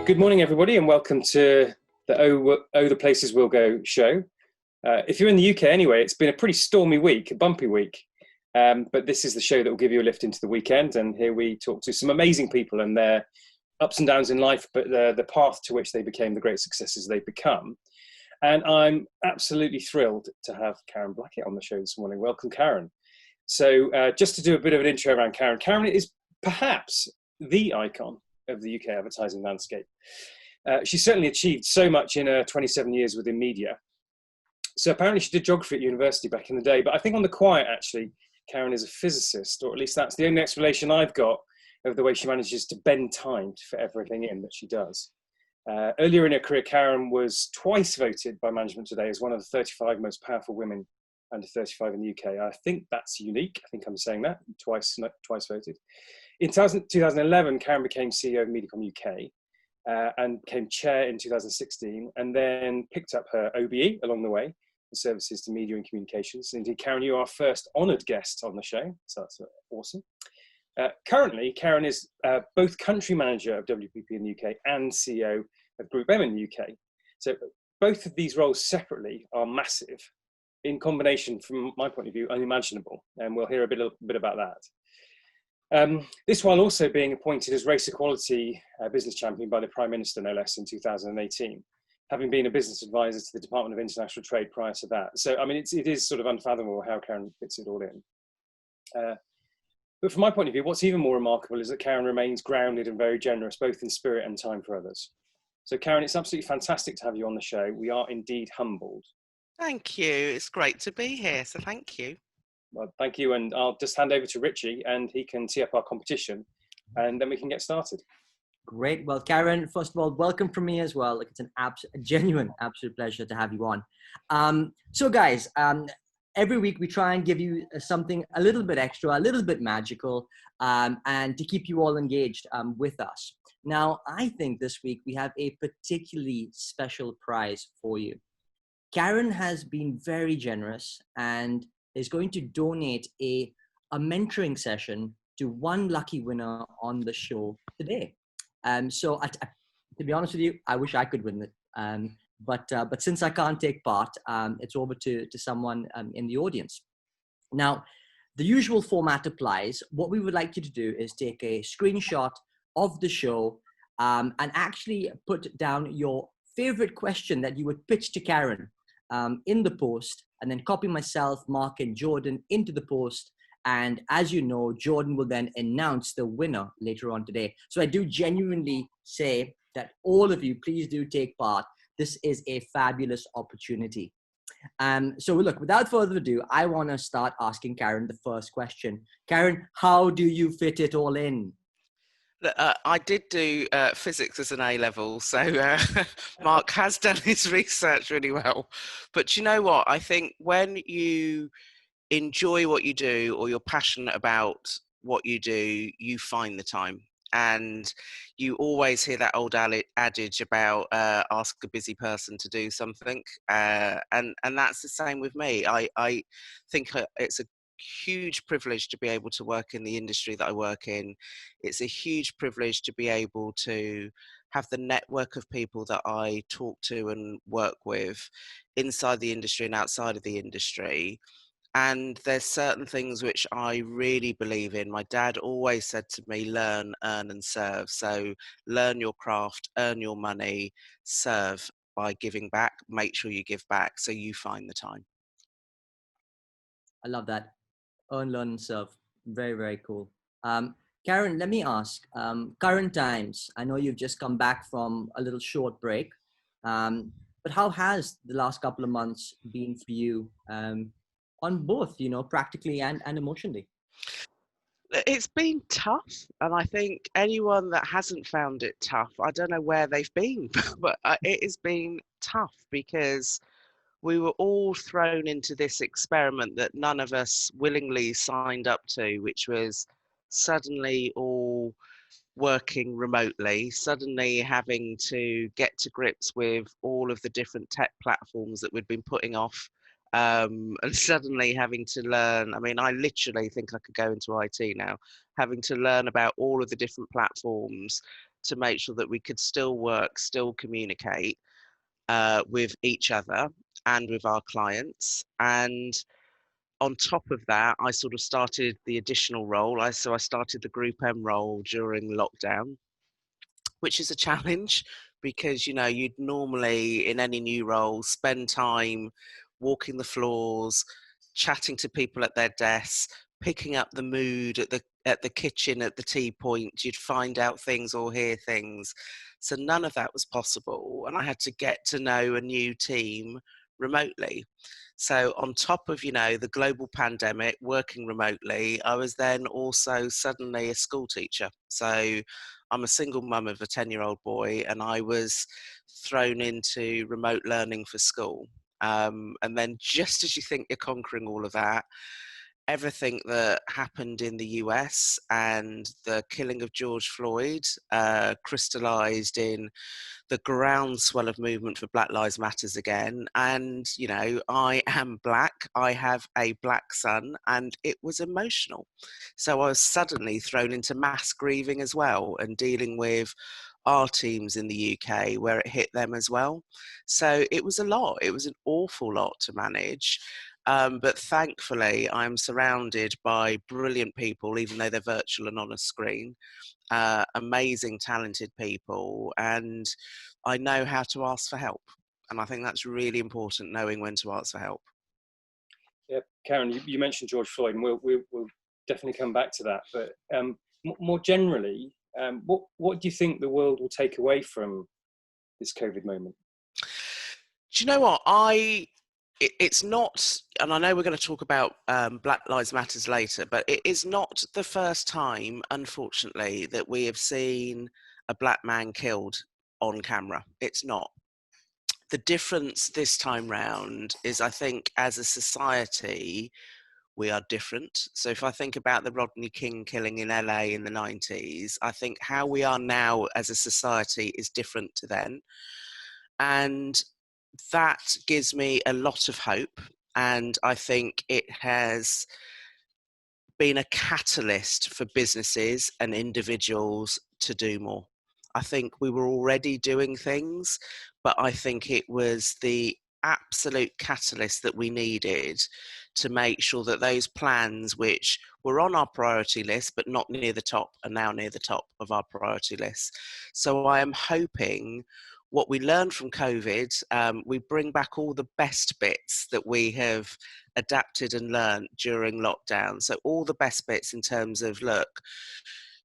Good morning, everybody, and welcome to the Oh the Places We'll Go show. If you're in the UK anyway, it's been a pretty stormy week, a bumpy week, but this is the show that will give you a lift into the weekend, and here we talk to some amazing people and their ups and downs in life, but the path to which they became the great successes they've become. And I'm absolutely thrilled to have Karen Blackett on the show this morning. Welcome, Karen. So just to do a bit of an intro around Karen, Karen is perhaps the icon of the UK advertising landscape. She certainly achieved so much in her 27 years within media. So apparently she did geography at university back in the day, but I think on the quiet, actually, Karen is a physicist, or at least that's the only explanation I've got of the way she manages to bend time to fit everything in that she does. Earlier in her career, Karen was twice voted by Management Today as one of the 35 most powerful women under 35 in the UK. I think that's unique. I think I'm saying that, twice voted. In 2011, Karen became CEO of Mediacom UK and became chair in 2016, and then picked up her OBE along the way, the Services to Media and Communications. Indeed, Karen, you are our first honoured guest on the show, so that's awesome. Currently, Karen is both country manager of WPP in the UK and CEO of Group M in the UK. So both of these roles separately are massive. In combination, from my point of view, unimaginable, and we'll hear a bit about that. This while also being appointed as Race Equality Business Champion by the Prime Minister, no less, in 2018, having been a business advisor to the Department of International Trade prior to that. So, I mean, it is sort of unfathomable how Karen fits it all in. But from my point of view, what's even more remarkable is that Karen remains grounded and very generous, both in spirit and time for others. So, Karen, it's absolutely fantastic to have you on the show. We are indeed humbled. Thank you. It's great to be here, so thank you. Well, thank you, and I'll just hand over to Richie, and he can tee up our competition, and then we can get started. Great. Well, Karen, first of all, welcome from me as well. It's a genuine, absolute pleasure to have you on. So, guys, every week we try and give you something a little bit extra, a little bit magical, and to keep you all engaged with us. Now, I think this week we have a particularly special prize for you. Karen has been very generous and is going to donate a mentoring session to one lucky winner on the show today. So to be honest with you, I wish I could win it. But since I can't take part, it's over to someone in the audience. Now, the usual format applies. What we would like you to do is take a screenshot of the show and actually put down your favorite question that you would pitch to Karen in the post, and then copy myself, Mark, and Jordan into the post. And as you know, Jordan will then announce the winner later on today. So I do genuinely say that all of you, please do take part. This is a fabulous opportunity. So look, without further ado, I want to start asking Karen the first question. Karen, how do you fit it all in? I did do physics as an A-level, so Mark has done his research really well. But you know what? I think when you enjoy what you do or you're passionate about what you do, you find the time. And you always hear that old adage about ask a busy person to do something. And that's the same with me. I think it's a huge privilege to be able to work in the industry that I work in. It's a huge privilege to be able to have the network of people that I talk to and work with inside the industry and outside of the industry. And there's certain things which I really believe in. My dad always said to me, learn, earn and serve. So learn your craft, earn your money, serve by giving back, make sure you give back so you find the time. I love that. Earn, learn, and serve. Very, very cool. Karen, let me ask, current times, I know you've just come back from a little short break, but how has the last couple of months been for you on both, practically and emotionally? It's been tough, and I think anyone that hasn't found it tough, I don't know where they've been, but it has been tough because we were all thrown into this experiment that none of us willingly signed up to, which was suddenly all working remotely, suddenly having to get to grips with all of the different tech platforms that we'd been putting off, and suddenly having to learn. I mean, I literally think I could go into IT now, having to learn about all of the different platforms, to make sure that we could still work, still communicate with each other and with our clients. And on top of that, I sort of started the additional role. So I started the Group M role during lockdown, which is a challenge because, you know, you'd normally in any new role spend time walking the floors, chatting to people at their desks, picking up the mood at the kitchen, at the tea point. You'd find out things or hear things. So none of that was possible, and I had to get to know a new team remotely. So on top of, you know, the global pandemic, working remotely, I was then also suddenly a school teacher. So I'm a single mum of a 10-year-old boy, and I was thrown into remote learning for school. And then just as you think you're conquering all of that, everything that happened in the US and the killing of George Floyd crystallized in the groundswell of movement for Black Lives Matters again. And, you know, I am black, I have a black son, and it was emotional. So I was suddenly thrown into mass grieving as well, and dealing with our teams in the UK where it hit them as well. So it was a lot, it was an awful lot to manage. But thankfully, I'm surrounded by brilliant people, even though they're virtual and on a screen, amazing, talented people, and I know how to ask for help. And I think that's really important, knowing when to ask for help. Yeah, Karen, you mentioned George Floyd, and we'll definitely come back to that. But more generally, what do you think the world will take away from this COVID moment? Do you know what? It's not, and I know we're going to talk about Black Lives Matters later, but it is not the first time, unfortunately, that we have seen a black man killed on camera. It's not. The difference this time round is, I think, as a society, we are different. So if I think about the Rodney King killing in LA in the 90s, I think how we are now as a society is different to then. And that gives me a lot of hope. And I think it has been a catalyst for businesses and individuals to do more. I think we were already doing things, but I think it was the absolute catalyst that we needed to make sure that those plans, which were on our priority list but not near the top, are now near the top of our priority list. So I am hoping what we learned from COVID, we bring back all the best bits that we have adapted and learned during lockdown. So all the best bits in terms of, look,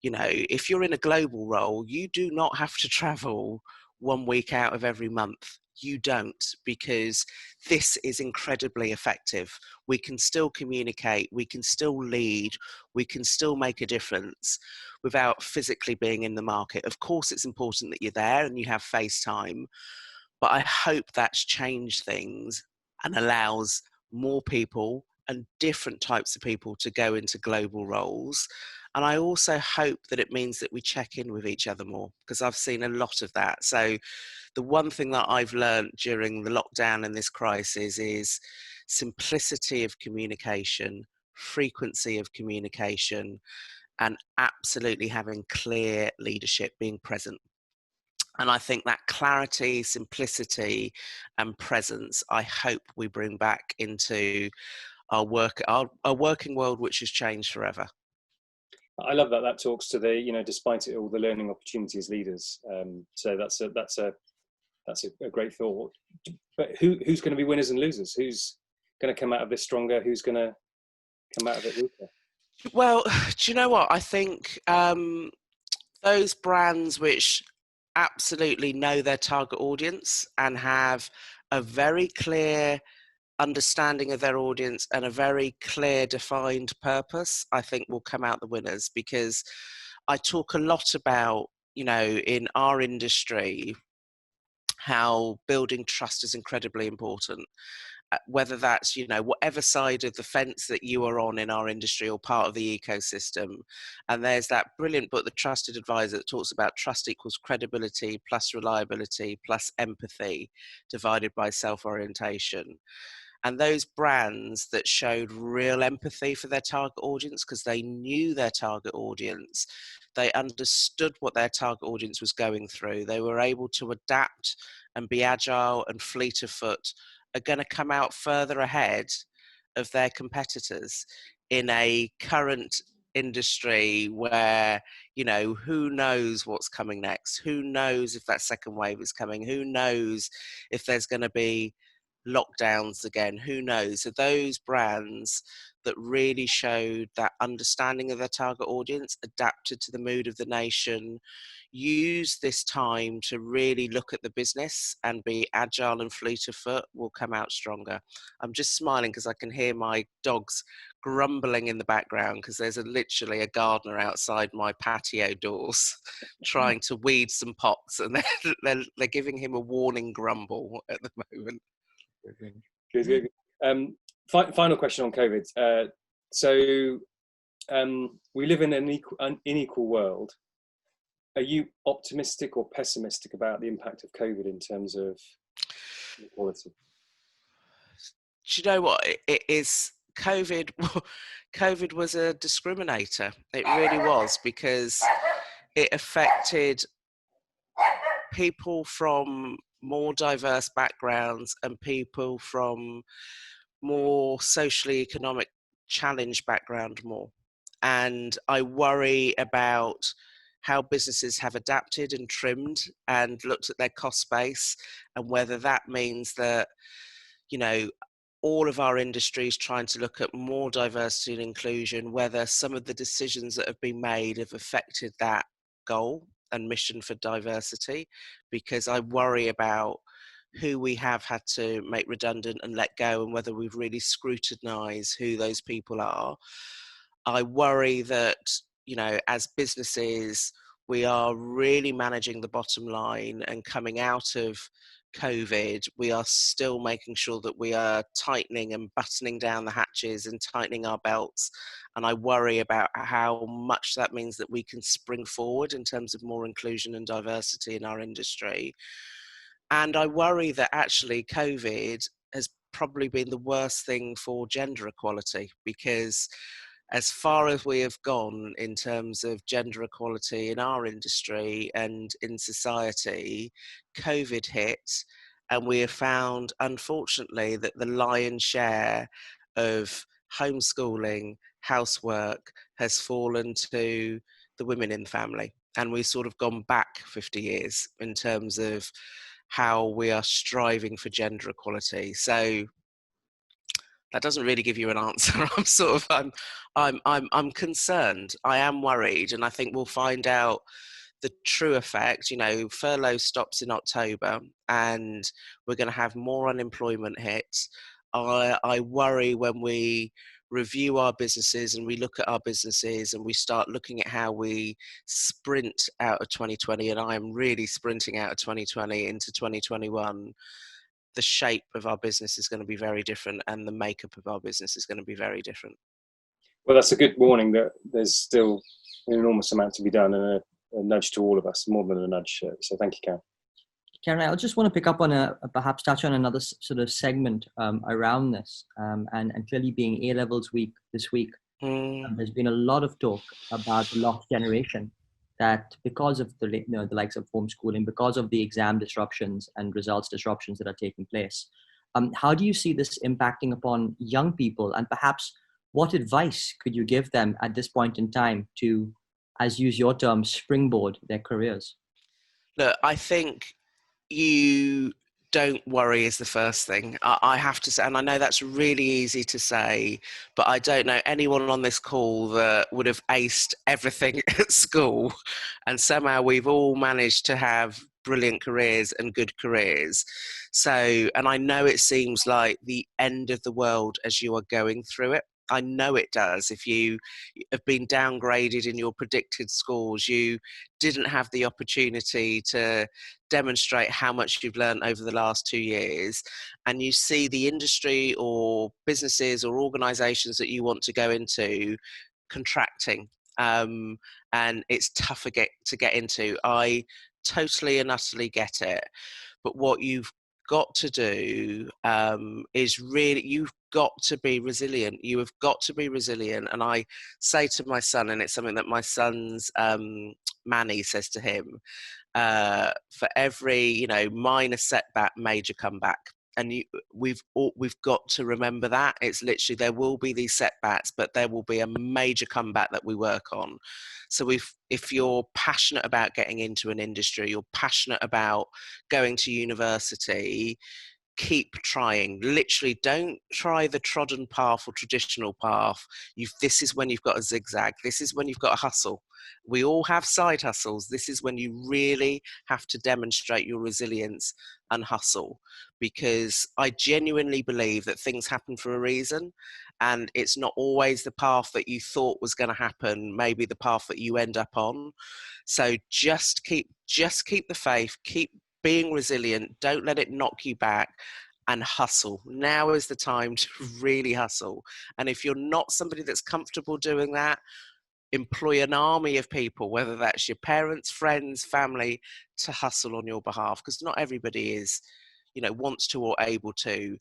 you know, if you're in a global role, you do not have to travel 1 week out of every month. You don't, because this is incredibly effective. We can still communicate, we can still lead, we can still make a difference without physically being in the market. Of course, it's important that you're there and you have FaceTime, but I hope that's changed things and allows more people and different types of people to go into global roles. And I also hope that it means that we check in with each other more, because I've seen a lot of that. So the one thing that I've learned during the lockdown and this crisis is simplicity of communication, frequency of communication, and absolutely having clear leadership, being present. And I think that clarity, simplicity, and presence, I hope we bring back into our working world, which has changed forever. I love that. That talks to the, you know, despite it all, the learning opportunities leaders. So that's a great thought. But who's going to be winners and losers? Who's going to come out of this stronger? Who's going to come out of it weaker? Well, do you know what? I think those brands which absolutely know their target audience and have a very clear understanding of their audience and a very clear defined purpose, I think will come out the winners. Because I talk a lot about, you know, in our industry, how building trust is incredibly important. Whether that's, you know, whatever side of the fence that you are on in our industry or part of the ecosystem. And there's that brilliant book, The Trusted Advisor, that talks about trust equals credibility plus reliability plus empathy divided by self-orientation. And those brands that showed real empathy for their target audience, because they knew their target audience, they understood what their target audience was going through, they were able to adapt and be agile and fleet of foot, are going to come out further ahead of their competitors in a current industry where, you know, who knows what's coming next, who knows if that second wave is coming, who knows if there's going to be lockdowns again, who knows. So those brands that really showed that understanding of their target audience, adapted to the mood of the nation, use this time to really look at the business and be agile and fleet of foot, will come out stronger. I'm just smiling because I can hear my dogs grumbling in the background, because there's literally a gardener outside my patio doors trying to weed some pots, and they're giving him a warning grumble at the moment. Good. Final question on COVID. So we live in an unequal world. Are you optimistic or pessimistic about the impact of COVID in terms of inequality? Do you know what it is? COVID was a discriminator. It really was, because it affected people from more diverse backgrounds and people from more socially economic challenge background more. And I worry about how businesses have adapted and trimmed and looked at their cost base, and whether that means that, you know, all of our industries trying to look at more diversity and inclusion, whether some of the decisions that have been made have affected that goal and mission for diversity, because I worry about who we have had to make redundant and let go, and whether we've really scrutinized who those people are. I worry that, you know, as businesses, we are really managing the bottom line, and coming out of COVID, we are still making sure that we are tightening and buttoning down the hatches and tightening our belts. And I worry about how much that means that we can spring forward in terms of more inclusion and diversity in our industry. And I worry that actually COVID has probably been the worst thing for gender equality, because as far as we have gone in terms of gender equality in our industry and in society, COVID hit, and we have found, unfortunately, that the lion's share of homeschooling, housework has fallen to the women in the family. And we've sort of gone back 50 years in terms of how we are striving for gender equality. So that doesn't really give you an answer. I'm concerned. I am worried, and I think we'll find out the true effect. You know, furlough stops in October, and we're going to have more unemployment hits. I worry when we review our businesses and we look at our businesses and we start looking at how we sprint out of 2020, and I am really sprinting out of 2020 into 2021. The shape of our business is going to be very different, and the makeup of our business is going to be very different. Well, that's a good warning that there's still an enormous amount to be done, and a nudge to all of us, more than a nudge. So thank you, Karen. Karen, I just want to pick up on perhaps touch on another sort of segment around this, and clearly being A-levels week this week, there's been a lot of talk about the lost generation, that because of the likes of homeschooling, because of the exam disruptions and results disruptions that are taking place, how do you see this impacting upon young people, and perhaps what advice could you give them at this point in time to, as use your term, springboard their careers? Look, I think you don't worry is the first thing. I have to say, and I know that's really easy to say, but I don't know anyone on this call that would have aced everything at school, and somehow we've all managed to have brilliant careers and good careers. So, and I know it seems like the end of the world as you are going through it. I know it does. If you have been downgraded in your predicted scores, you didn't have the opportunity to demonstrate how much you've learned over the last 2 years, and you see the industry or businesses or organizations that you want to go into contracting, and it's tougher to get into. I totally and utterly get it. But what you've got to do is really, you've got to be resilient. You have got to be resilient. And I say to my son, and it's something that my son's Manny says to him, for every, you know, minor setback, major comeback. And we've got to remember that. It's literally, there will be these setbacks, but there will be a major comeback that we work on. So if you're passionate about getting into an industry, you're passionate about going to university, keep trying. Literally, don't try the trodden path or traditional path. This is when you've got a zigzag. This is when you've got a hustle. We all have side hustles. This is when you really have to demonstrate your resilience and hustle, because I genuinely believe that things happen for a reason, and it's not always the path that you thought was going to happen, maybe the path that you end up on. So just keep the faith, keep being resilient, don't let it knock you back, and hustle. Now is the time to really hustle. And if you're not somebody that's comfortable doing that, employ an army of people, whether that's your parents, friends, family, to hustle on your behalf, because not everybody is, you know, wants to or able to.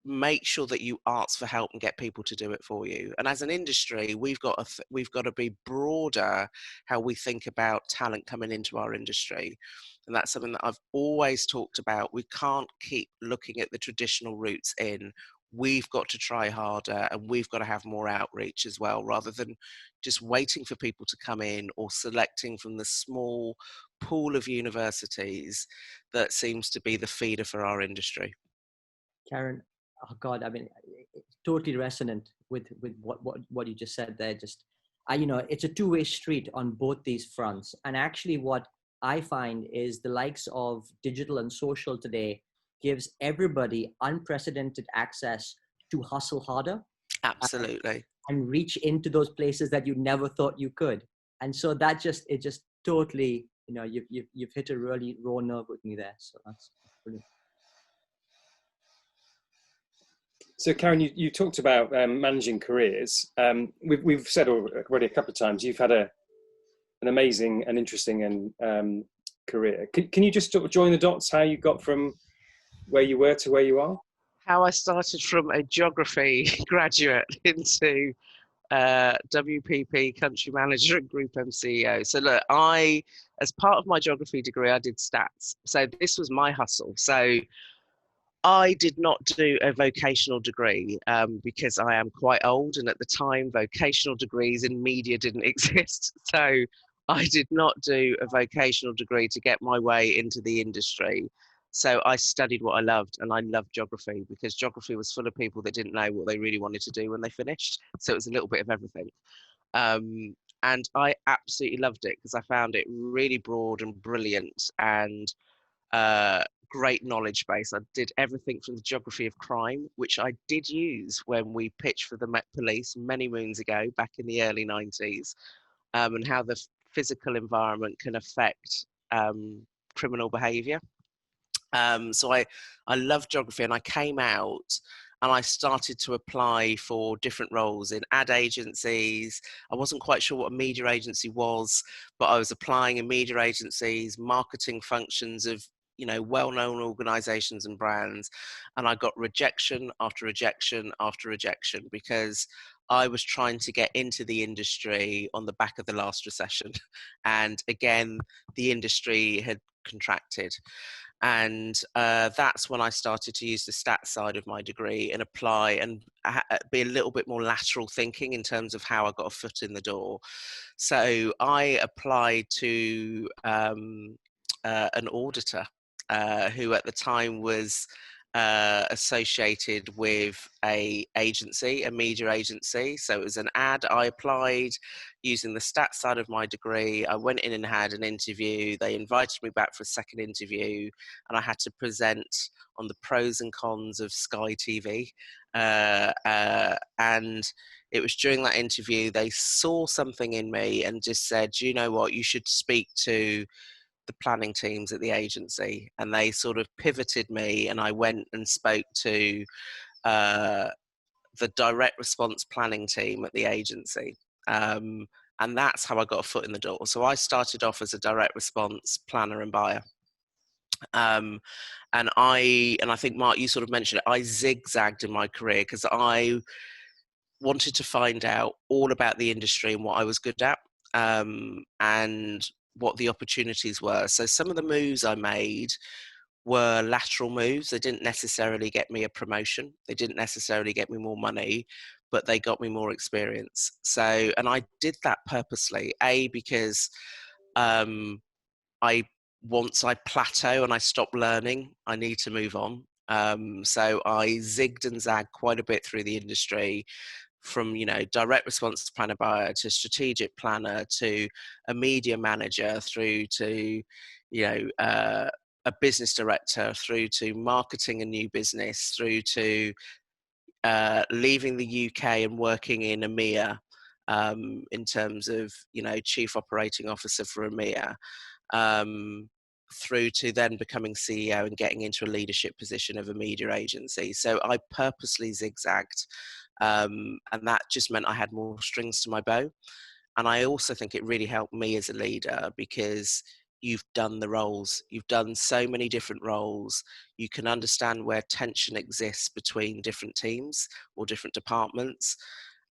Make sure that you ask for help and get people to do it for you. And as an industry, we've got to be broader how we think about talent coming into our industry. And that's something that I've always talked about. We can't keep looking at the traditional routes in. We've got to try harder, and we've got to have more outreach as well, rather than just waiting for people to come in or selecting from the small pool of universities that seems to be the feeder for our industry. Karen, oh God, I mean, it's totally resonant with what you just said there. Just, you know, it's a two-way street on both these fronts. And actually what I find is the likes of digital and social today gives everybody unprecedented access to hustle harder. Absolutely. And reach into those places that you never thought you could. And so that it just totally, you know, you've hit a really raw nerve with me there. So that's brilliant. So, Karen, you talked about managing careers. We've said already a couple of times you've had an amazing and interesting and career. Can you just join the dots how you got from where you were to where you are? How I started from a geography graduate into WPP country manager and group CEO. So look, as part of my geography degree, I did stats. So this was my hustle. So I did not do a vocational degree because I am quite old, and at the time, vocational degrees in media didn't exist. So I did not do a vocational degree to get my way into the industry. So I studied what I loved, and I loved geography because geography was full of people that didn't know what they really wanted to do when they finished. So it was a little bit of everything. And I absolutely loved it because I found it really broad and brilliant, and great knowledge base. I did everything from the geography of crime, which I did use when we pitched for the Met Police many moons ago, back in the early 90s, and how the physical environment can affect criminal behaviour. So I love geography, and I came out and I started to apply for different roles in ad agencies. I wasn't quite sure what a media agency was, but I was applying in media agencies, marketing functions of, you know, well-known organizations and brands. And I got rejection after rejection after rejection because I was trying to get into the industry on the back of the last recession. And again, the industry had contracted. And that's when I started to use the stats side of my degree and apply and be a little bit more lateral thinking in terms of how I got a foot in the door. So I applied to an auditor who at the time was associated with a media agency. So it was an ad. I applied using the stats side of my degree. I went in and had an interview. They invited me back for a second interview, and I had to present on the pros and cons of Sky TV. And it was during that interview, they saw something in me and just said, you know what, you should speak to the planning teams at the agency. And they sort of pivoted me, and I went and spoke to the direct response planning team at the agency. And that's how I got a foot in the door. So I started off as a direct response planner and buyer. Um, and I think, Mark, you sort of mentioned it, I zigzagged in my career because I wanted to find out all about the industry and what I was good at, and what the opportunities were. So some of the moves I made were lateral moves. They didn't necessarily get me a promotion. They didn't necessarily get me more money, but they got me more experience. So, and I did that purposely, because um, I once I plateau and I stop learning, I need to move on. So I zigged and zagged quite a bit through the industry, from direct response planner buyer to strategic planner to a media manager, through to a business director, through to marketing a new business, through to leaving the UK and working in EMEA, in terms of chief operating officer for EMEA, through to then becoming CEO and getting into a leadership position of a media agency. So I purposely zigzagged, and that just meant I had more strings to my bow. And I also think it really helped me as a leader, because you've done the roles, you've done so many different roles, you can understand where tension exists between different teams or different departments.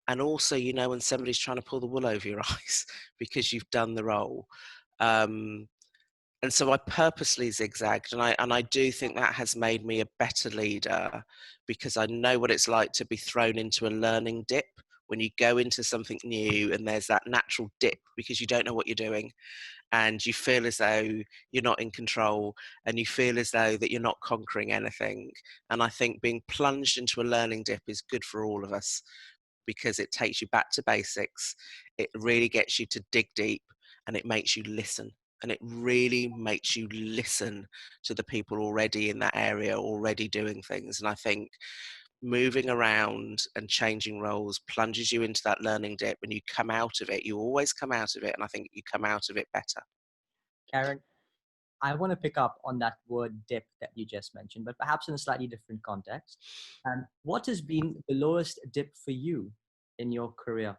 And also, when somebody's trying to pull the wool over your eyes because you've done the role. And so I purposely zigzagged, and I do think that has made me a better leader, because I know what it's like to be thrown into a learning dip when you go into something new, and there's that natural dip because you don't know what you're doing, and you feel as though you're not in control, and you feel as though that you're not conquering anything. And I think being plunged into a learning dip is good for all of us, because it takes you back to basics. It really gets you to dig deep, and it makes you listen. And it really makes you listen to the people already in that area, already doing things. And I think moving around and changing roles plunges you into that learning dip, and you come out of it. You always come out of it. And I think you come out of it better. Karen, I want to pick up on that word dip that you just mentioned, but perhaps in a slightly different context. What has been the lowest dip for you in your career?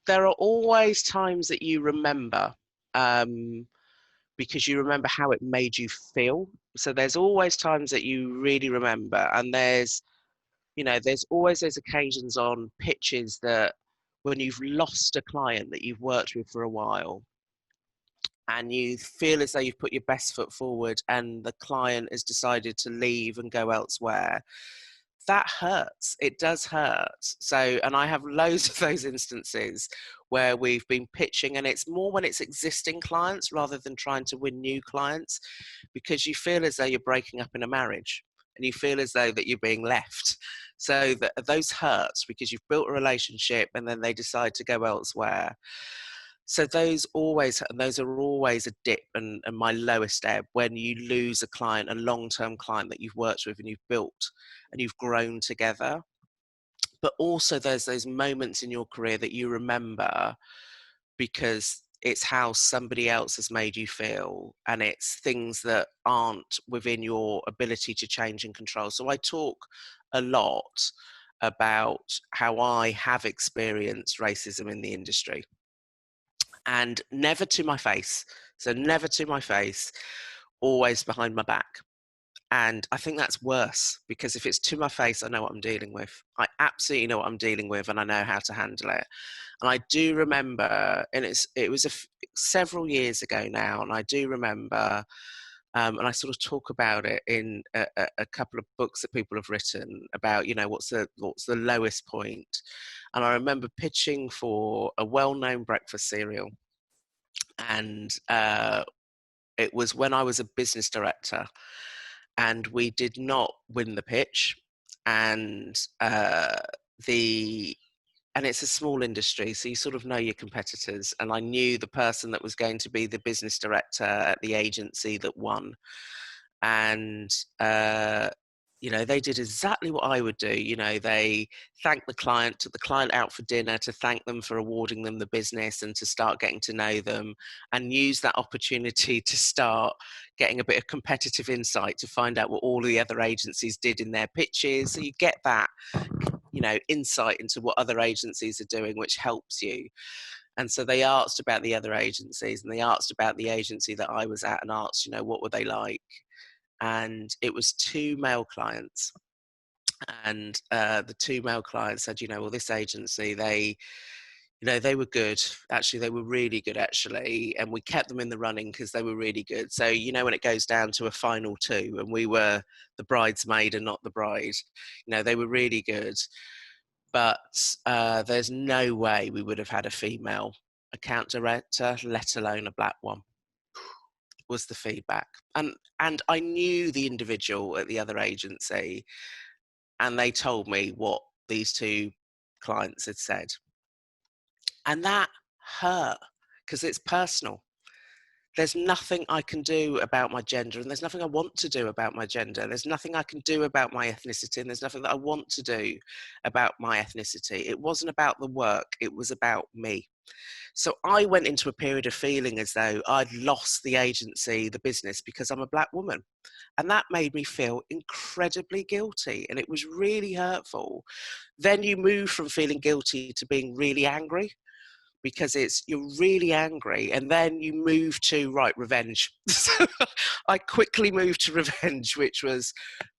There are always times that you remember, because you remember how it made you feel. So there's always times that you really remember, and there's always those occasions on pitches that when you've lost a client that you've worked with for a while, and you feel as though you've put your best foot forward and the client has decided to leave and go elsewhere. That hurts. It does hurt. So, and I have loads of those instances where we've been pitching, and it's more when it's existing clients rather than trying to win new clients, because you feel as though you're breaking up in a marriage, and you feel as though that you're being left. So those hurts, because you've built a relationship and then they decide to go elsewhere. So those are always a dip, and my lowest ebb, when you lose a client, a long-term client that you've worked with and you've built and you've grown together. But also there's those moments in your career that you remember because it's how somebody else has made you feel, and it's things that aren't within your ability to change and control. So I talk a lot about how I have experienced racism in the industry, and never to my face. So never to my face, always behind my back. And I think that's worse, because if it's to my face, I know what I'm dealing with. I absolutely know what I'm dealing with, and I know how to handle it. And I do remember, and it was several years ago now, and I do remember, and I sort of talk about it in a couple of books that people have written about, what's the lowest point. And I remember pitching for a well-known breakfast cereal, and it was when I was a business director, and we did not win the pitch, and and it's a small industry, so you sort of know your competitors, and I knew the person that was going to be the business director at the agency that won. And they did exactly what I would do. They thanked the client, took the client out for dinner to thank them for awarding them the business and to start getting to know them, and use that opportunity to start getting a bit of competitive insight to find out what all the other agencies did in their pitches. So you get that, insight into what other agencies are doing, which helps you. And so they asked about the other agencies, and they asked about the agency that I was at, and asked, what were they like? And it was 2 male clients. And the 2 male clients said, well, this agency, they were good. Actually, they were really good, actually. And we kept them in the running because they were really good. So, when it goes down to a final 2, and we were the bridesmaid and not the bride, they were really good. But there's no way we would have had a female account director, let alone a black one, was the feedback. And I knew the individual at the other agency, and they told me what these 2 clients had said. And that hurt, because it's personal. There's nothing I can do about my gender, and there's nothing I want to do about my gender. There's nothing I can do about my ethnicity, and there's nothing that I want to do about my ethnicity. It wasn't about the work, it was about me. So I went into a period of feeling as though I'd lost the agency, the business, because I'm a black woman. And that made me feel incredibly guilty, and it was really hurtful. Then you move from feeling guilty to being really angry, because you're really angry, and then you move to revenge. So I quickly moved to revenge, which was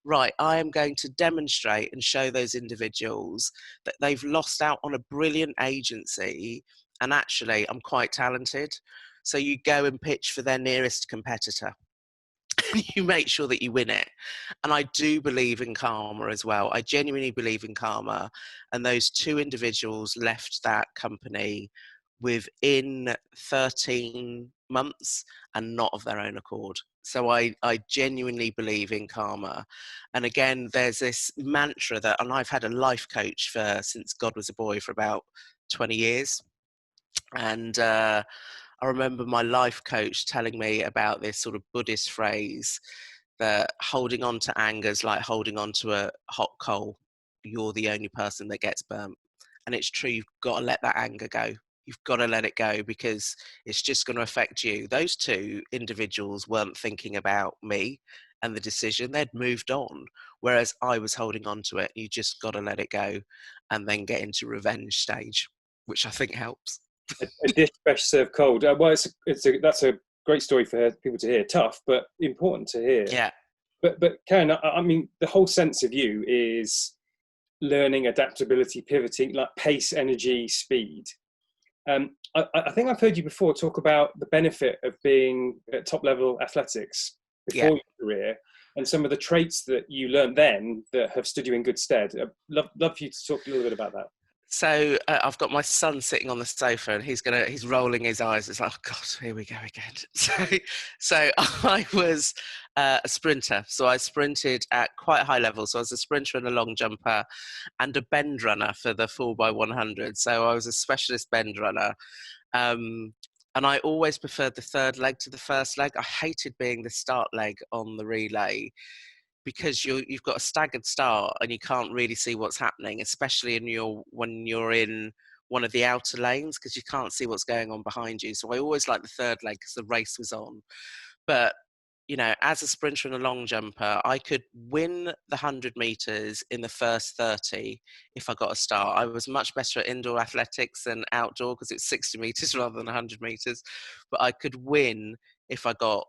right, I am going to demonstrate and show those individuals that they've lost out on a brilliant agency, and actually I'm quite talented. So you go and pitch for their nearest competitor. You make sure that you win it. And I do believe in karma as well. I genuinely believe in karma. And those 2 individuals left that company within 13 months, and not of their own accord. So I genuinely believe in karma. And again, there's this mantra that, and I've had a life coach since God was a boy, for about 20 years. And I remember my life coach telling me about this sort of Buddhist phrase that holding on to anger is like holding on to a hot coal. You're the only person that gets burnt. And it's true, you've got to let that anger go. You've got to let it go, because it's just going to affect you. Those 2 individuals weren't thinking about me and the decision. They'd moved on, whereas I was holding on to it. You just got to let it go and then get into revenge stage, which I think helps. A dish best served cold. Well, that's a great story for people to hear. Tough, but important to hear. Yeah. But Karen, I mean, the whole sense of you is learning, adaptability, pivoting, like pace, energy, speed. I think I've heard you before talk about the benefit of being at top level athletics before your career, and some of the traits that you learned then that have stood you in good stead. I'd love for you to talk a little bit about that. So I've got my son sitting on the sofa, and he's rolling his eyes. It's like, oh God, here we go again. So I was a sprinter. So I sprinted at quite high level. So I was a sprinter and a long jumper, and a bend runner for the 4x100. So I was a specialist bend runner. And I always preferred the third leg to the first leg. I hated being the start leg on the relay, because you've got a staggered start and you can't really see what's happening, especially when you're in one of the outer lanes, because you can't see what's going on behind you. So I always liked the third leg because the race was on. But as a sprinter and a long jumper, I could win the 100 meters in the first 30 if I got a start. I was much better at indoor athletics than outdoor, because it's 60 meters rather than 100 meters. But I could win if I got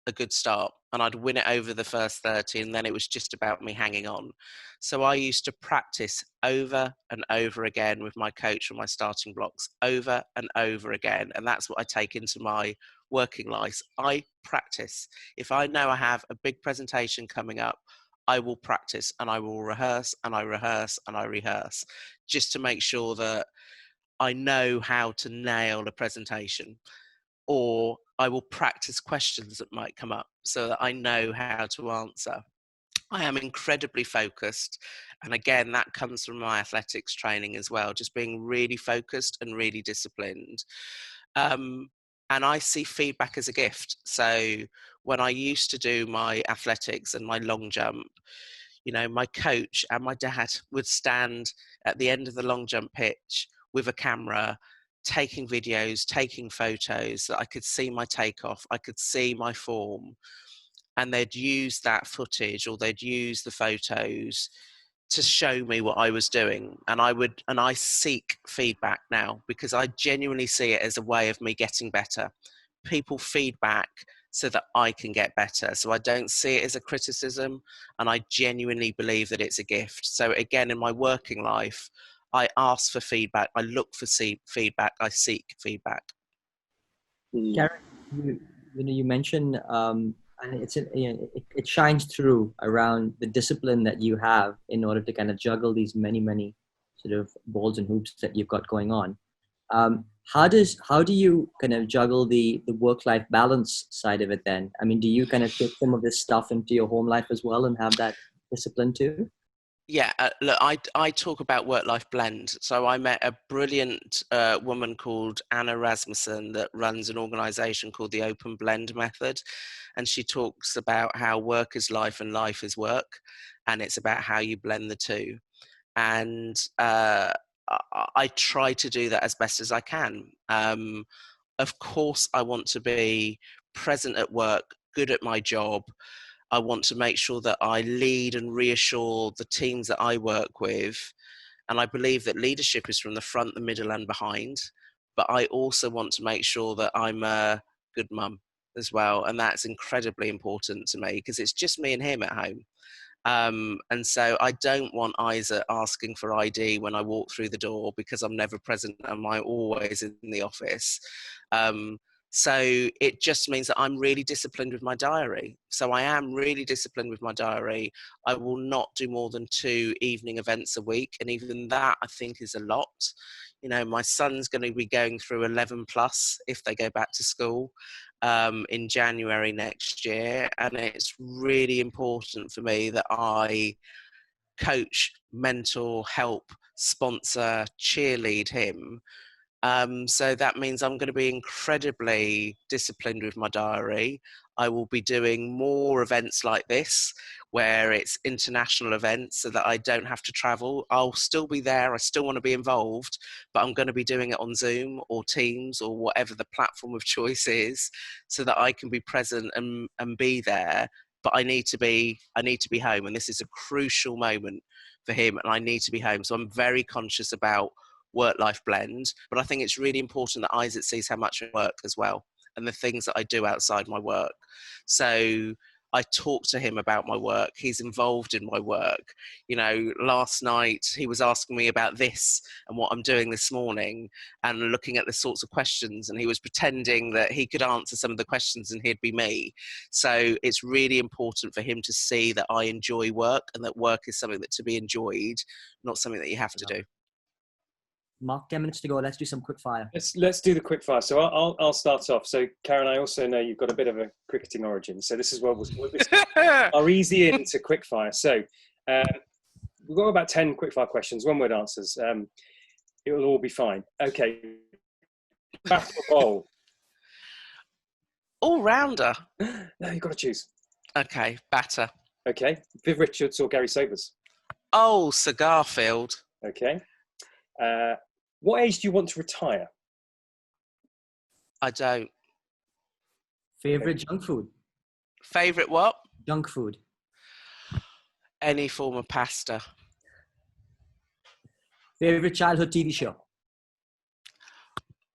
a good start, and I'd win it over the first 30, and then it was just about me hanging on. So I used to practice over and over again with my coach on my starting blocks, over and over again. And that's what I take into my working life. I practice. If I know I have a big presentation coming up, I will practice, and I will rehearse, and I rehearse, and I rehearse, just to make sure that I know how to nail a presentation. Or I will practice questions that might come up so that I know how to answer. I am incredibly focused. And again, that comes from my athletics training as well, just being really focused and really disciplined. And I see feedback as a gift. So when I used to do my athletics and my long jump, my coach and my dad would stand at the end of the long jump pitch with a camera, taking videos, taking photos, that I could see my takeoff, I could see my form, and they'd use that footage, or they'd use the photos to show me what I was doing. And I seek feedback now because I genuinely see it as a way of me getting better. People feedback so that I can get better. So I don't see it as a criticism, and I genuinely believe that it's a gift. So again, in my working life, I ask for feedback, I look for feedback, I seek feedback. Karen, you mentioned, and it shines through around the discipline that you have in order to kind of juggle these many sort of balls and hoops that you've got going on. How do you kind of juggle the work-life balance side of it then? I mean, do you kind of take some of this stuff into your home life as well and have that discipline too? Yeah, look, I talk about work-life blend. So I met a brilliant woman called Anna Rasmussen that runs an organisation called the Open Blend Method, and she talks about how work is life and life is work, and it's about how you blend the two. And I try to do that as best as I can. Of course, I want to be present at work, good at my job. I want to make sure that I lead and reassure the teams that I work with. And I believe that leadership is from the front, the middle, and behind. But I also want to make sure that I'm a good mum as well. And that's incredibly important to me because it's just me and him at home. And so I don't want Isaac asking for ID when I walk through the door because I'm never present and I'm always in the office. So it just means that I'm really disciplined with my diary. So I am really disciplined with my diary. I will not do more than 2 evening events a week. And even that, I think, is a lot. You know, my son's going to be going through 11 plus if they go back to school in January next year. And it's really important for me that I coach, mentor, help, sponsor, cheerlead him. So that means I'm going to be incredibly disciplined with my diary. I will be doing more events like this where it's international events so that I don't have to travel. I'll still be there. I still want to be involved, but I'm going to be doing it on Zoom or Teams or whatever the platform of choice is so that I can be present and be there. But I need to be home. And this is a crucial moment for him. And I need to be home. So I'm very conscious about work-life blend, but I think it's really important that Isaac sees how much I work as well and the things that I do outside my work. So I talk to him about my work. He's involved in my work. You know, last night he was asking me about this and what I'm doing this morning and looking at the sorts of questions, and he was pretending that he could answer some of the questions and he'd be me. So it's really important for him to see that I enjoy work and that work is something that to be enjoyed, not something that you have to do. Mark, 10 minutes to go. Let's do some quick fire. Let's do the quick fire. So I'll start off. So Karen, I also know you've got a bit of a cricketing origin. So this is our easy into quick fire. So we've got about 10 quick fire questions, 1-word answers. It will all be fine. Okay. Bat or ball? All rounder. No, you've got to choose. Okay, batter. Okay. Viv Richards or Gary Sobers? Oh, Sir Garfield. Okay. What age do you want to retire? I don't. Favorite junk food? Favorite what? Junk food. Any form of pasta. Favorite childhood TV show?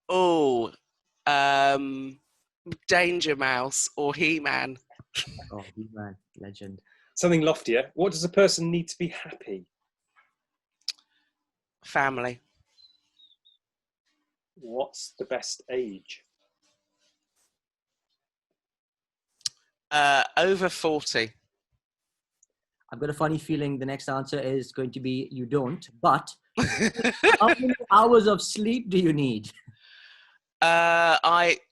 Oh, Danger Mouse or He-Man. Oh, He-Man, legend. Something loftier. What does a person need to be happy? Family. What's the best age? Over 40. I've got a funny feeling the next answer is going to be you don't, but how many hours of sleep do you need? Isaac,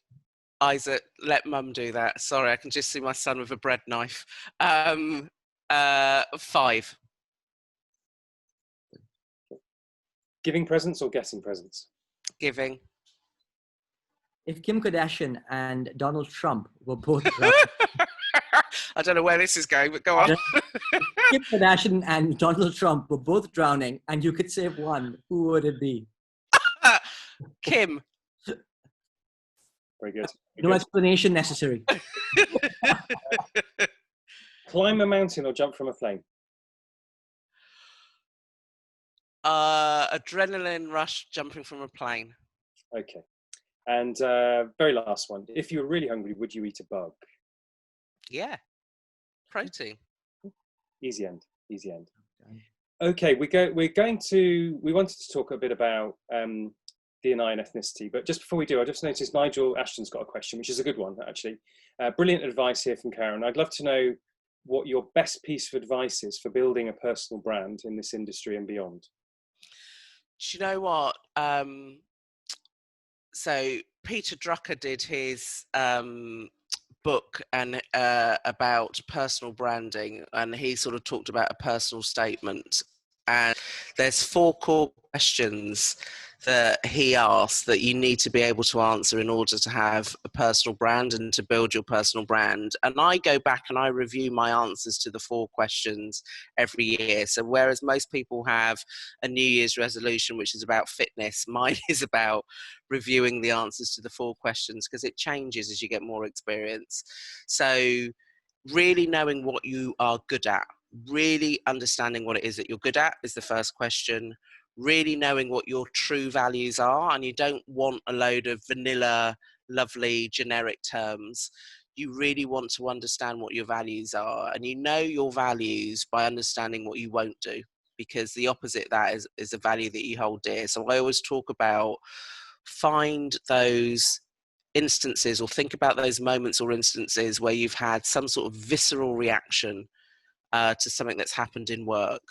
let mum do that. Sorry, I can just see my son with a bread knife. 5. Giving presents or getting presents? Giving. If Kim Kardashian and Donald Trump were both drowning, I don't know where this is going, but go on. Kim Kardashian and Donald Trump were both drowning and you could save one, who would it be? Kim. Very good. No explanation necessary. Climb a mountain or jump from a plane? Adrenaline rush jumping from a plane. Okay. And very last one. If you were really hungry, would you eat a bug? Yeah. Protein. Easy end. Easy end. Okay, we wanted to talk a bit about D&I and ethnicity, but just before we do, I just noticed Nigel Ashton's got a question, which is a good one, actually. Brilliant advice here from Karen. I'd love to know what your best piece of advice is for building a personal brand in this industry and beyond. Do you know what? So Peter Drucker did his book and about personal branding, and he sort of talked about a personal statement. And there's 4 core questions that he asked that you need to be able to answer in order to have a personal brand and to build your personal brand. And I go back and I review my answers to the 4 questions every year. So whereas most people have a New Year's resolution, which is about fitness, mine is about reviewing the answers to the 4 questions, because it changes as you get more experience. So really knowing what you are good at, really understanding what it is that you're good at is the first question. Really knowing what your true values are, and you don't want a load of vanilla, lovely, generic terms. You really want to understand what your values are, and you know your values by understanding what you won't do, because the opposite of that is a value that you hold dear. So I always talk about, find those instances or think about those moments or instances where you've had some sort of visceral reaction to something that's happened in work,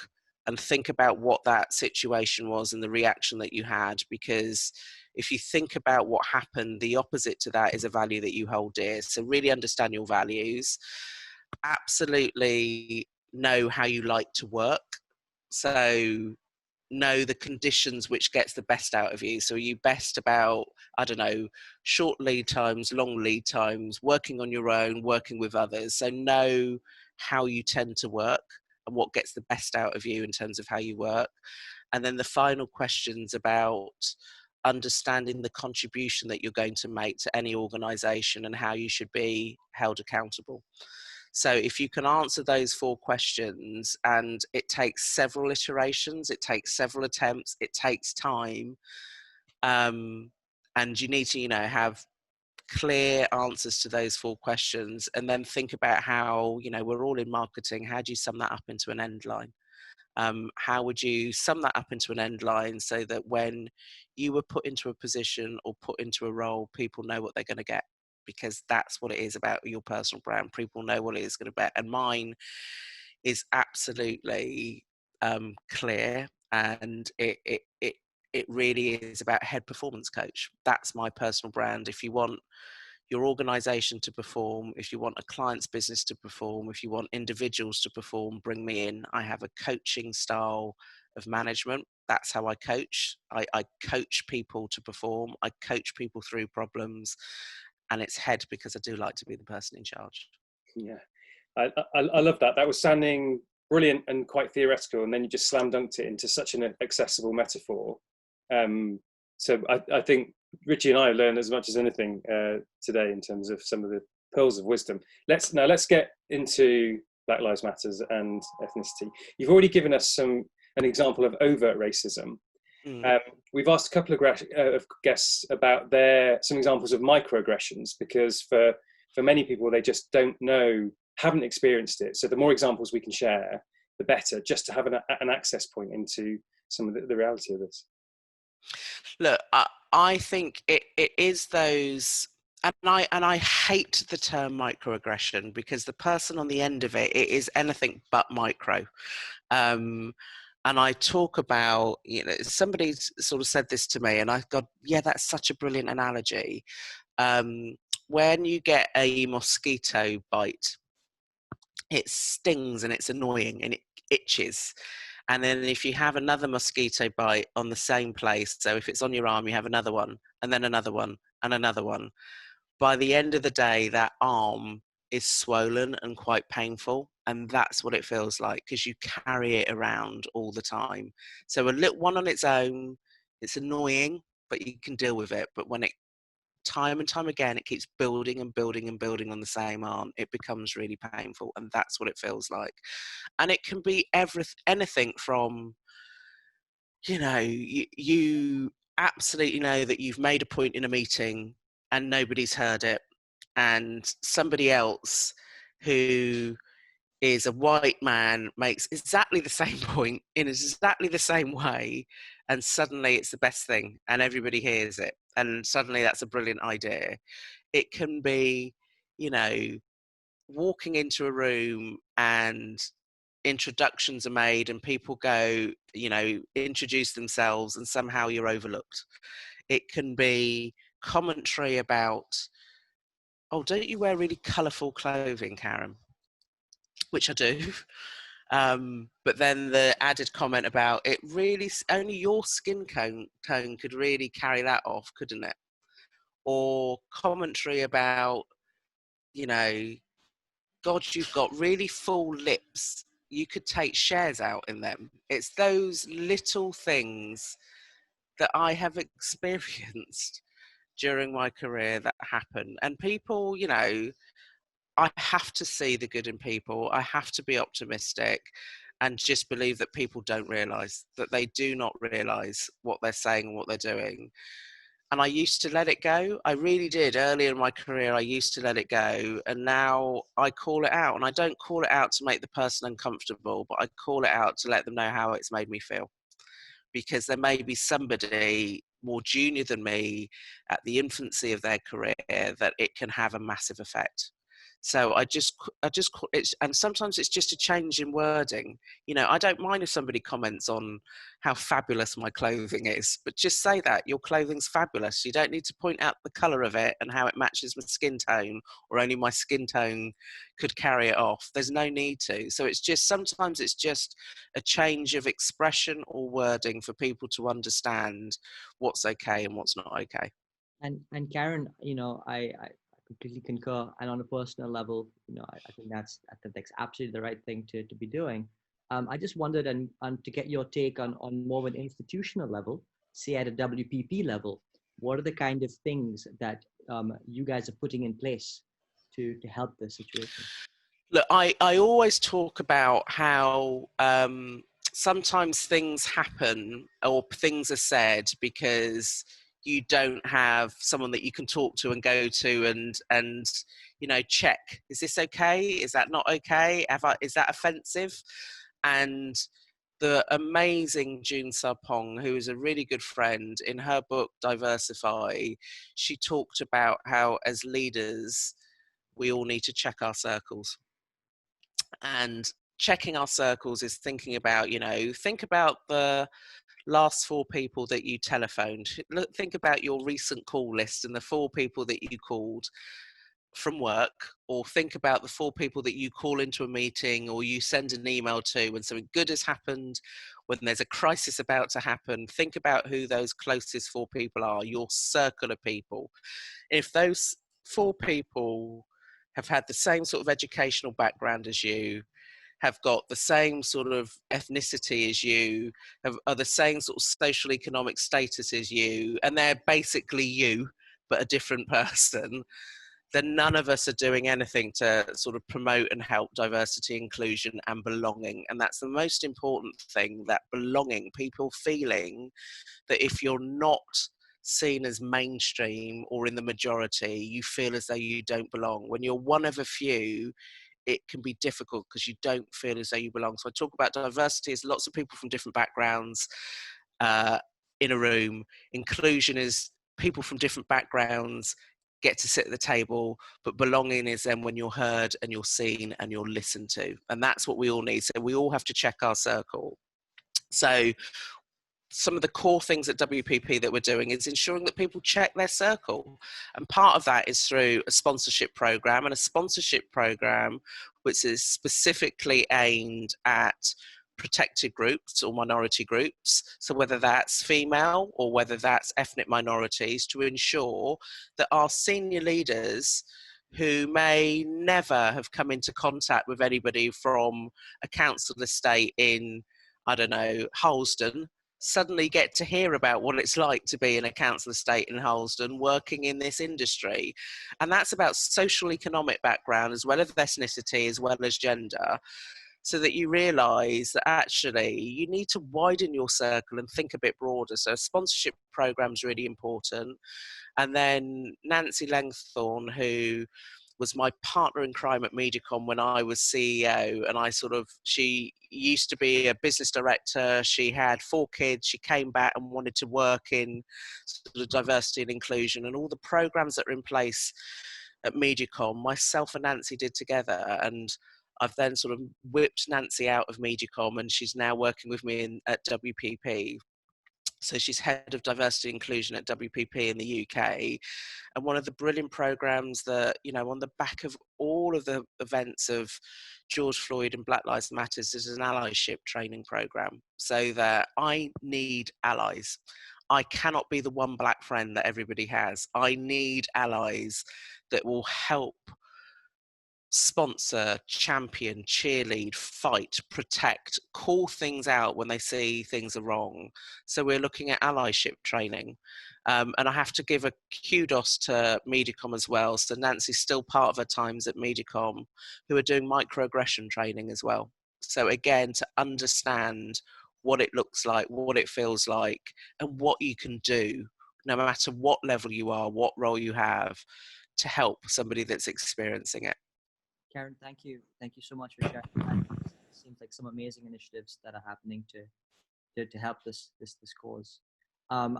and think about what that situation was and the reaction that you had. Because if you think about what happened, the opposite to that is a value that you hold dear. So really understand your values. Absolutely know how you like to work. So know the conditions which gets the best out of you. So are you best about, I don't know, short lead times, long lead times, working on your own, working with others? So know how you tend to work and what gets the best out of you in terms of how you work. And then the final question's about understanding the contribution that you're going to make to any organization and how you should be held accountable. So if you can answer those 4 questions, and it takes several iterations, it takes several attempts, it takes time, and you need to, have clear answers to those 4 questions, and then think about how, we're all in marketing, how do you sum that up into an end line? How would you sum that up into an end line so that when you were put into a position or put into a role, people know what they're going to get? Because that's what it is about your personal brand. People know what it is going to bet. And mine is absolutely clear, and it really is about head performance coach. That's my personal brand. If you want your organization to perform, if you want a client's business to perform, if you want individuals to perform, bring me in. I have a coaching style of management. That's how I coach. I coach people to perform. I coach people through problems, and it's head because I do like to be the person in charge. Yeah, I love that. That was sounding brilliant and quite theoretical, and then you just slam dunked it into such an accessible metaphor. So I think Richie and I have learned as much as anything today in terms of some of the pearls of wisdom. Let's get into Black Lives Matters and ethnicity. You've already given us an example of overt racism. We've asked a couple of guests about some examples of microaggressions, because for many people, they just don't know, haven't experienced it. So the more examples we can share, the better, just to have an access point into some of the reality of this. Look, I think it is those, and I hate the term microaggression, because the person on the end of it is anything but micro. And I talk about, somebody sort of said this to me, and I thought, yeah, that's such a brilliant analogy. When you get a mosquito bite, it stings and it's annoying and it itches. And then if you have another mosquito bite on the same place, so if it's on your arm, you have another one, and then another one, and another one. By the end of the day, that arm is swollen and quite painful. And that's what it feels like, because you carry it around all the time. So a little one on its own, it's annoying, but you can deal with it. But when it, time and time again, it keeps building and building and building on the same arm, it becomes really painful. And that's what it feels like. And it can be anything from you know, you absolutely know that you've made a point in a meeting and nobody's heard it, and somebody else who is a white man makes exactly the same point in exactly the same way, and suddenly it's the best thing and everybody hears it, and suddenly that's a brilliant idea. It can be, you know, walking into a room and introductions are made and people go, you know, introduce themselves and somehow you're overlooked. It can be commentary about, oh, don't you wear really colourful clothing, Karen? Which I do. But then the added comment about it really, only your skin tone could really carry that off, couldn't it? Or commentary about, you know, God, you've got really full lips. You could take shares out in them. It's those little things that I have experienced during my career that happen. And people, you know, I have to see the good in people. I have to be optimistic and just believe that people don't realise, that they do not realise what they're saying and what they're doing. And I used to let it go. I really did. Earlier in my career, I used to let it go. And now I call it out. And I don't call it out to make the person uncomfortable, but I call it out to let them know how it's made me feel. Because there may be somebody more junior than me at the infancy of their career that it can have a massive effect. So I just, it's, and sometimes it's just a change in wording. You know, I don't mind if somebody comments on how fabulous my clothing is, but just say that your clothing's fabulous. You don't need to point out the colour of it and how it matches my skin tone, or only my skin tone could carry it off. There's no need to. So it's just, sometimes it's just a change of expression or wording for people to understand what's okay and what's not okay. And Karen, you know, I completely concur. And on a personal level, you know, I think that's absolutely the right thing to be doing. I just wondered, and to get your take on more of an institutional level, say at a WPP level, what are the kind of things that you guys are putting in place to help the situation? Look, I always talk about how sometimes things happen or things are said because you don't have someone that you can talk to and go to and you know, check, is this okay, is that not okay, is that offensive? And the amazing June Sarpong, who is a really good friend, in her book Diversify, she talked about how as leaders we all need to check our circles. And checking our circles is thinking about, you know, think about the last 4 people that you telephoned. Think about your recent call list and the 4 people that you called from work, or think about the 4 people that you call into a meeting or you send an email to when something good has happened, when there's a crisis about to happen. Think about who those closest 4 people are, your circle of people. If those 4 people have had the same sort of educational background as you, have got the same sort of ethnicity as you, are the same sort of social economic status as you, and they're basically you, but a different person, then none of us are doing anything to sort of promote and help diversity, inclusion, and belonging. And that's the most important thing, that belonging, people feeling that if you're not seen as mainstream or in the majority, you feel as though you don't belong. When you're one of a few, it can be difficult because you don't feel as though you belong. So I talk about diversity as lots of people from different backgrounds in a room. Inclusion is people from different backgrounds get to sit at the table, but belonging is then when you're heard and you're seen and you're listened to. And that's what we all need. So we all have to check our circle. So some of the core things at WPP that we're doing is ensuring that people check their circle. And part of that is through a sponsorship program, and a sponsorship program which is specifically aimed at protected groups or minority groups. So whether that's female or whether that's ethnic minorities, to ensure that our senior leaders who may never have come into contact with anybody from a council estate in, I don't know, Harlesden, suddenly get to hear about what it's like to be in a council estate in Harlesden working in this industry. And that's about social economic background as well as ethnicity as well as gender. so that you realise that actually you need to widen your circle and think a bit broader. So a sponsorship program is really important. And then Nancy Langthorne, who was my partner in crime at MediaCom when I was CEO, and she used to be a business director. She had 4 kids. She came back and wanted to work in sort of diversity and inclusion, and all the programs that are in place at MediaCom, myself and Nancy did together. And I've then sort of whipped Nancy out of MediaCom, and she's now working with me at WPP. So she's head of diversity and inclusion at WPP in the UK. And one of the brilliant programs that, you know, on the back of all of the events of George Floyd and Black Lives Matter is an allyship training program, so that I need allies. I cannot be the one black friend that everybody has. I need allies that will help sponsor, champion, cheerlead, fight, protect, call things out when they see things are wrong. So we're looking at allyship training. And I have to give a kudos to MediaCom as well. So Nancy's still part of her times at MediaCom, who are doing microaggression training as well. So again, to understand what it looks like, what it feels like, and what you can do, no matter what level you are, what role you have, to help somebody that's experiencing it. Karen, thank you. Thank you so much for sharing that. It seems like some amazing initiatives that are happening to help this cause.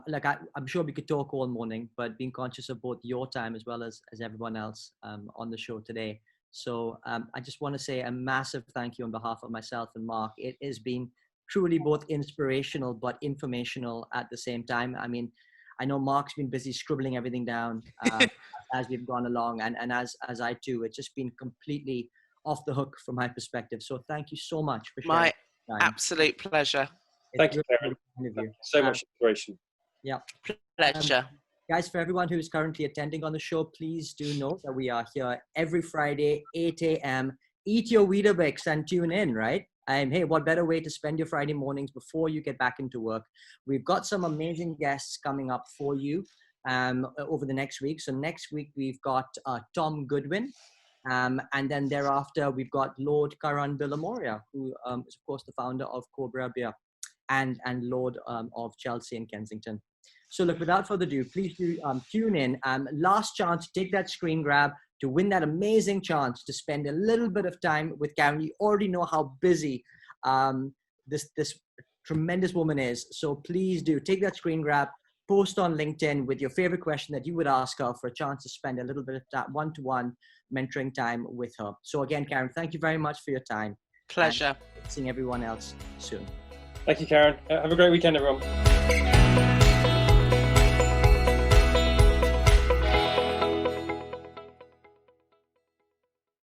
Like I'm sure we could talk all morning, but being conscious of both your time as well as everyone else on the show today. So I just want to say a massive thank you on behalf of myself and Mark. It has been truly both inspirational but informational at the same time. I mean, I know Mark's been busy scribbling everything down as we've gone along, and as I too. It's just been completely off the hook from my perspective. So thank you so much for sharing. My absolute pleasure. Thank you, Karen. So much inspiration. Yeah. Pleasure. Guys, for everyone who is currently attending on the show, please do note that we are here every Friday, 8 a.m. Eat your Weetabix and tune in, right? Hey, what better way to spend your Friday mornings before you get back into work? We've got some amazing guests coming up for you over the next week. So next week, we've got Tom Goodwin. And then thereafter, we've got Lord Karan Villamoria, who is, of course, the founder of Cobra Beer and Lord of Chelsea and Kensington. So look, without further ado, please do tune in. Last chance to take that screen grab to win that amazing chance to spend a little bit of time with Karen. You already know how busy this tremendous woman is. So please do take that screen grab, post on LinkedIn with your favorite question that you would ask her for a chance to spend a little bit of that one-to-one mentoring time with her. So again, Karen, thank you very much for your time. Pleasure. And seeing everyone else soon. Thank you, Karen. Have a great weekend, everyone.